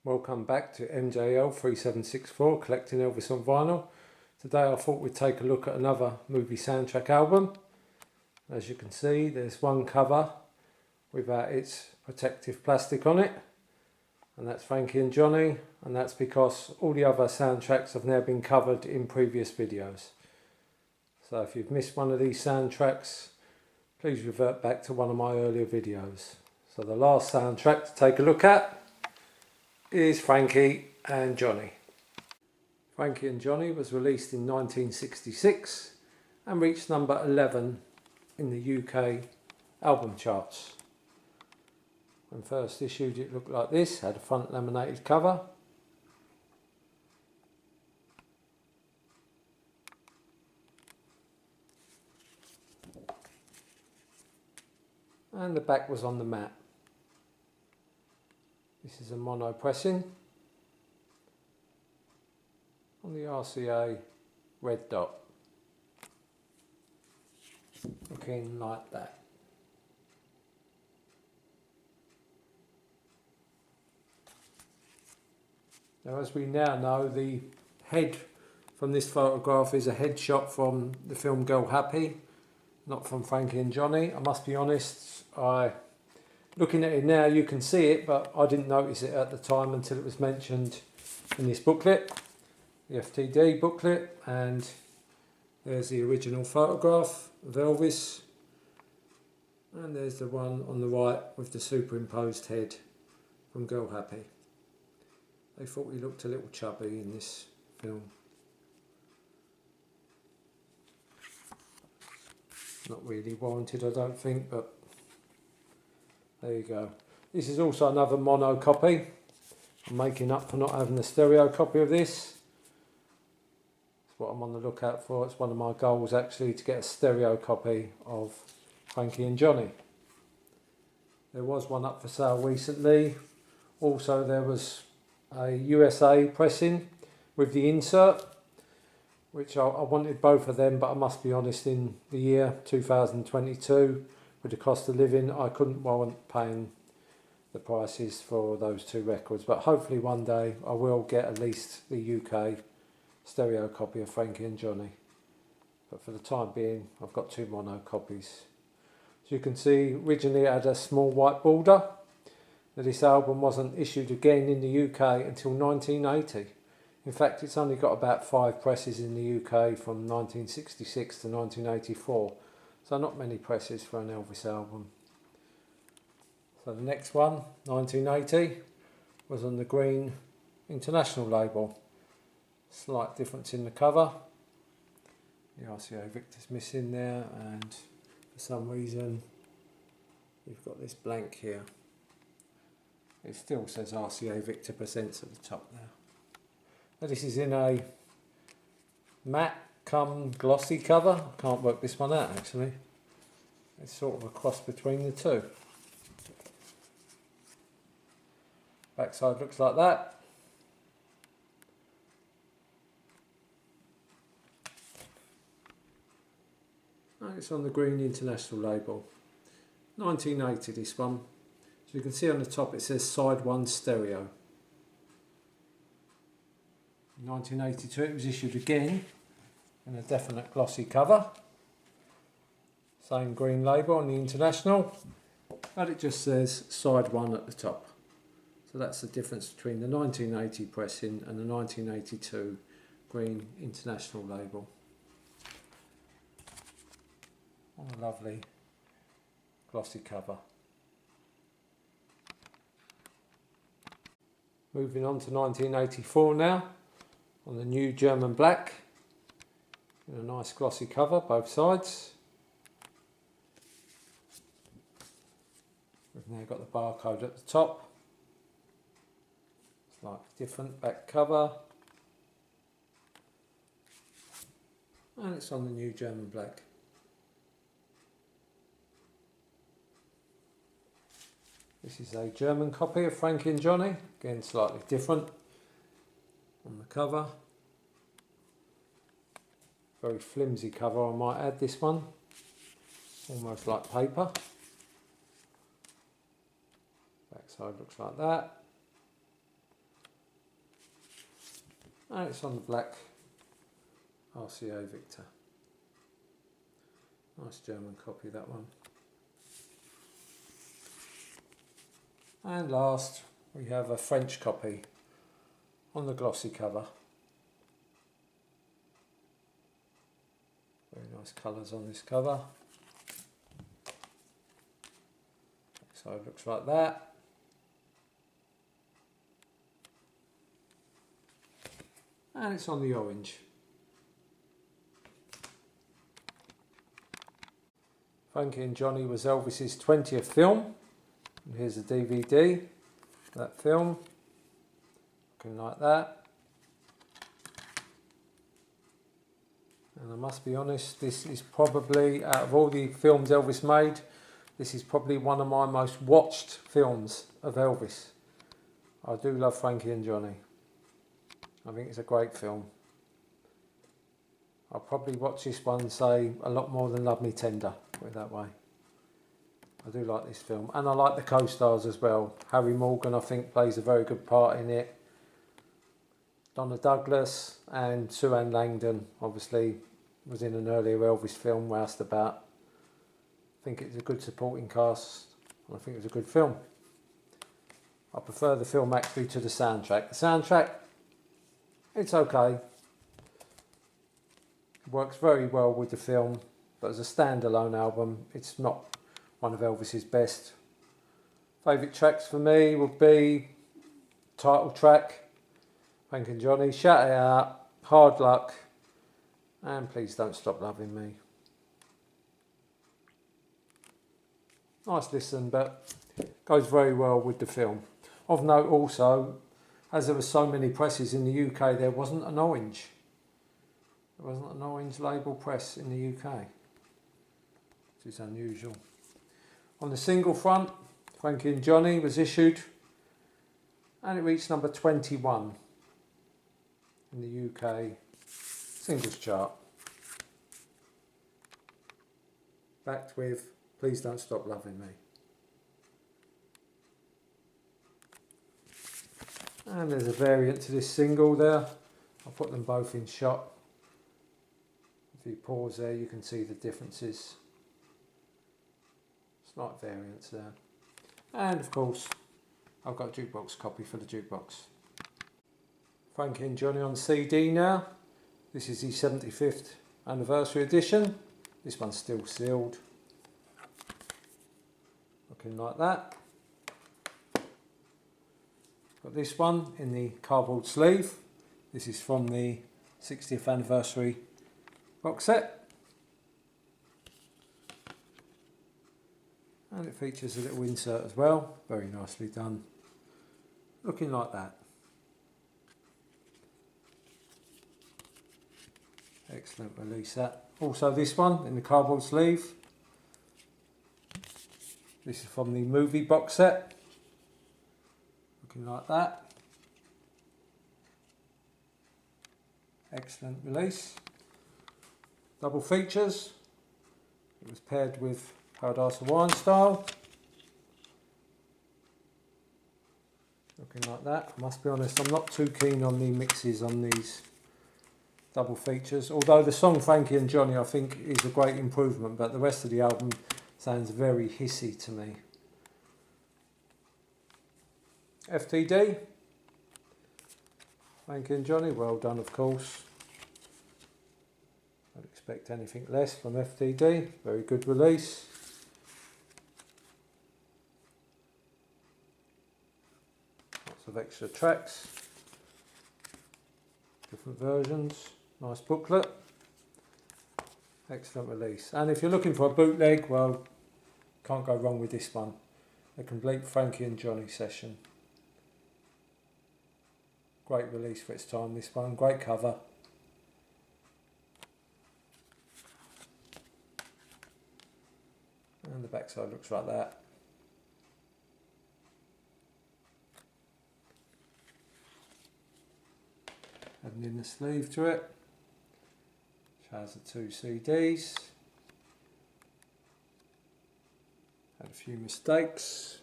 Welcome back to MJL 3764 collecting Elvis on vinyl. Today I thought we'd take a look at another movie soundtrack album. As you can see, there's one cover without its protective plastic on it, and that's Frankie and Johnny, and that's because all the other soundtracks have now been covered in previous videos. So if you've missed one of these soundtracks, please revert back to one of my earlier videos. So the last soundtrack to take a look at is Frankie and Johnny. Frankie and Johnny was released in 1966 and reached number 11 in the UK album charts. When first issued it looked like this, had a front laminated cover. And the back was on the mat. This is a mono pressing on the RCA red dot, looking like that. Now, as we now know, the head from this photograph is a headshot from the film Girl Happy, not from Frankie and Johnny. I must be honest, looking at it now you can see it, but I didn't notice it at the time until it was mentioned in this booklet, the FTD booklet, and there's the original photograph of Elvis, and there's the one on the right with the superimposed head from Girl Happy. They thought he looked a little chubby in this film. Not really warranted, I don't think, but there you go. This is also another mono copy. I'm making up for not having a stereo copy of this. That's what I'm on the lookout for. It's one of my goals actually, to get a stereo copy of Frankie and Johnny. There was one up for sale recently. Also there was a USA pressing with the insert, which I wanted both of them, but I must be honest, in the year 2022, with the cost of living, I couldn't warrant paying the prices for those two records. But hopefully one day I will get at least the UK stereo copy of Frankie and Johnny. But for the time being, I've got two mono copies. As you can see, originally it had a small white border. Now, this album wasn't issued again in the UK until 1980. In fact, it's only got about 5 presses in the UK from 1966 to 1984. So not many presses for an Elvis album. So the next one, 1980, was on the Green International label. Slight difference in the cover. The RCA Victor's missing there, and for some reason you've got this blank here. It still says RCA Victor Presents at the top there. Now this is in a matte come glossy cover. I can't work this one out actually. It's sort of a cross between the two. Backside looks like that. And it's on the Green International label. 1980 this one. So you can see on the top it says side 1 stereo. In 1982 it was issued again in a definite glossy cover. Same green label on the International, but it just says side 1 at the top. So that's the difference between the 1980 pressing and the 1982 Green International label. What a lovely glossy cover. Moving on to 1984 now, on the new German black, in a nice glossy cover, both sides. We've now got the barcode at the top. Slightly different back cover. And it's on the new German black. This is a German copy of Frankie and Johnny, again slightly different on the cover. Very flimsy cover, I might add, this one. Almost like paper. Backside looks like that. And it's on the black RCA Victor. Nice German copy, that one. And last, we have a French copy on the glossy cover. Very nice colours on this cover. So it looks like that. And it's on the orange. Frankie and Johnny was Elvis's 20th film. And here's the DVD, that film, looking like that. And I must be honest, this is probably, out of all the films Elvis made, this is probably one of my most watched films of Elvis. I do love Frankie and Johnny. I think it's a great film. I'll probably watch this one, say, a lot more than Love Me Tender, put it that way. I do like this film, and I like the co-stars as well. Harry Morgan, I think, plays a very good part in it. Donna Douglas and Sue Ann Langdon, obviously, was in an earlier Elvis film, Roustabout. I think it's a good supporting cast, and I think it's a good film. I prefer the film actually to the soundtrack. The soundtrack, it's okay. It works very well with the film, but as a standalone album, it's not one of Elvis's best. Favourite tracks for me would be title track, Frank and Johnny, Shout It Out, Hard Luck, and Please Don't Stop Loving Me. Nice listen, but goes very well with the film. Of note also, as there were so many presses in the UK, there wasn't an orange. There wasn't an orange label press in the UK, which is unusual. On the single front, Frankie and Johnny was issued, and it reached number 21 in the UK singles chart. Backed with Please Don't Stop Loving Me. And there's a variant to this single there. I'll put them both in shot. If you pause there, you can see the differences. Slight variants there. And of course, I've got a jukebox copy for the jukebox. Frankie and Johnny on CD now. This is the 75th anniversary edition. This one's still sealed. Looking like that. Got this one in the cardboard sleeve. This is from the 60th anniversary box set. And it features a little insert as well, very nicely done. Looking like that. Excellent release that. Also this one in the cardboard sleeve. This is from the movie box set. Looking like that. Excellent release. Double features. It was paired with Paradise of Wine style. Looking like that. I must be honest, I'm not too keen on the mixes on these double features. Although the song Frankie and Johnny I think is a great improvement, but the rest of the album sounds very hissy to me. FTD. Frankie and Johnny, well done of course. Don't expect anything less from FTD. Very good release. Lots of extra tracks. Different versions. Nice booklet. Excellent release. And if you're looking for a bootleg, well, can't go wrong with this one. A complete Frankie and Johnny session. Great release for its time, this one. Great cover. And the backside looks like that. Adding in the sleeve to it. Which has the two CDs. Had a few mistakes.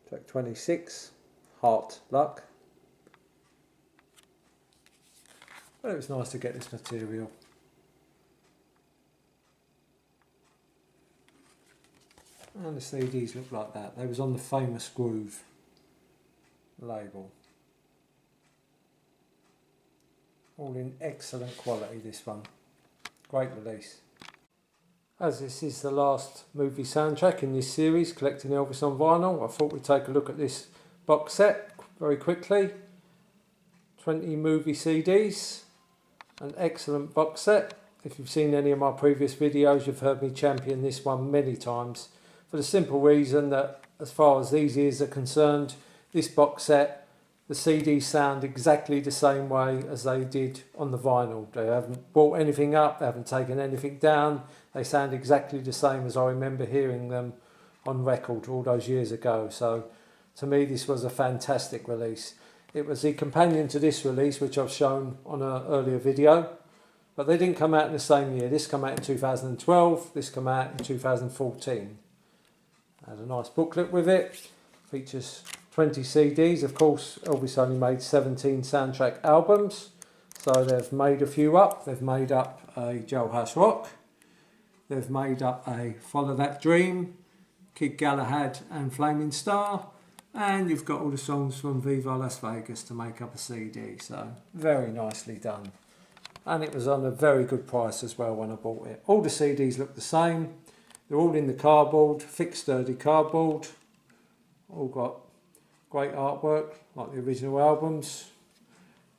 Track 26, Heart Luck. But it was nice to get this material. And the CDs look like that. They was on the Famous Groove label. All in excellent quality, this one. Great release. As this is the last movie soundtrack in this series, collecting Elvis on vinyl, I thought we'd take a look at this box set very quickly. 20 movie CDs. An excellent box set. If you've seen any of my previous videos, you've heard me champion this one many times. For the simple reason that as far as these ears are concerned, this box set, the CDs sound exactly the same way as they did on the vinyl. They haven't brought anything up, they haven't taken anything down. They sound exactly the same as I remember hearing them on record all those years ago. So to me this was a fantastic release. It was the companion to this release, which I've shown on an earlier video. But they didn't come out in the same year. This came out in 2012, this came out in 2014. Had a nice booklet with it. Features 20 CDs. Of course, Elvis only made 17 soundtrack albums. So they've made a few up. They've made up a Jailhouse Rock. They've made up a Follow That Dream, Kid Galahad and Flaming Star. And you've got all the songs from Viva Las Vegas to make up a CD. So very nicely done. And it was on a very good price as well when I bought it. All the CDs look the same. They're all in the cardboard, thick sturdy cardboard. All got great artwork like the original albums.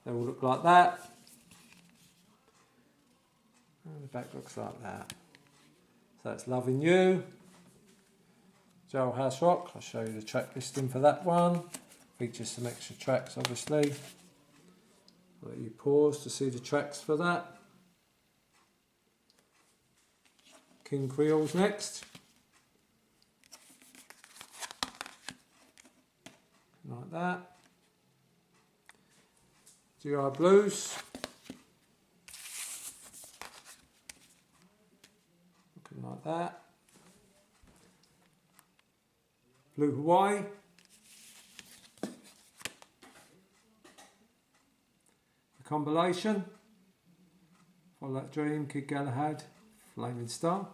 They all look like that. And the back looks like that. So it's Loving You. Jailhouse Rock, I'll show you the track listing for that one. Features some extra tracks obviously. I'll let you pause to see the tracks for that. King Creole's next. Like that. GI Blues. Looking like that. Blue Hawaii. The Compilation. Follow That Dream, Kid Galahad, Flaming Star.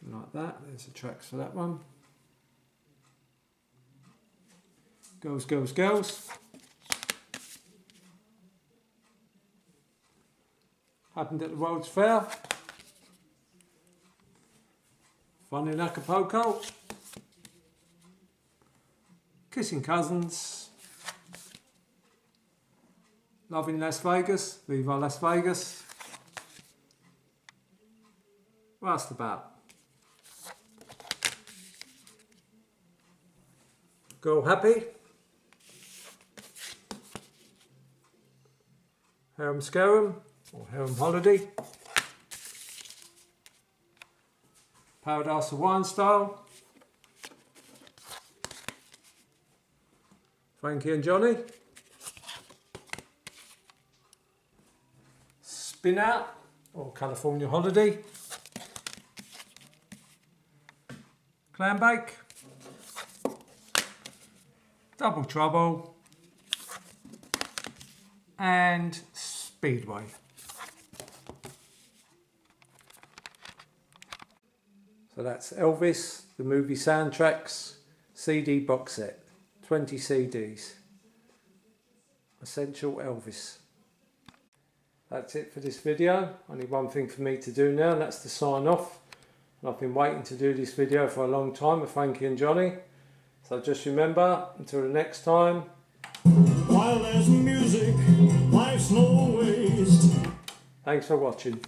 Like that, there's the tracks for that one. Girls, Girls, Girls. Happened at the World's Fair. Fun in Acapulco. Kissing Cousins. Love in Las Vegas. Viva Las Vegas. What's the about? Girl Happy. Harem Scarum or Harem Holiday. Paradise Hawaiian Style. Frankie and Johnny. Spin Out or California Holiday. Clam Bake. Double Trouble. And Speedway. So that's Elvis, the movie soundtracks, CD box set, 20 CDs. Essential Elvis. That's it for this video. Only one thing for me to do now, and that's to sign off. And I've been waiting to do this video for a long time with Frankie and Johnny. So just remember, until the next time. While there's music, life's no waste. Thanks for watching.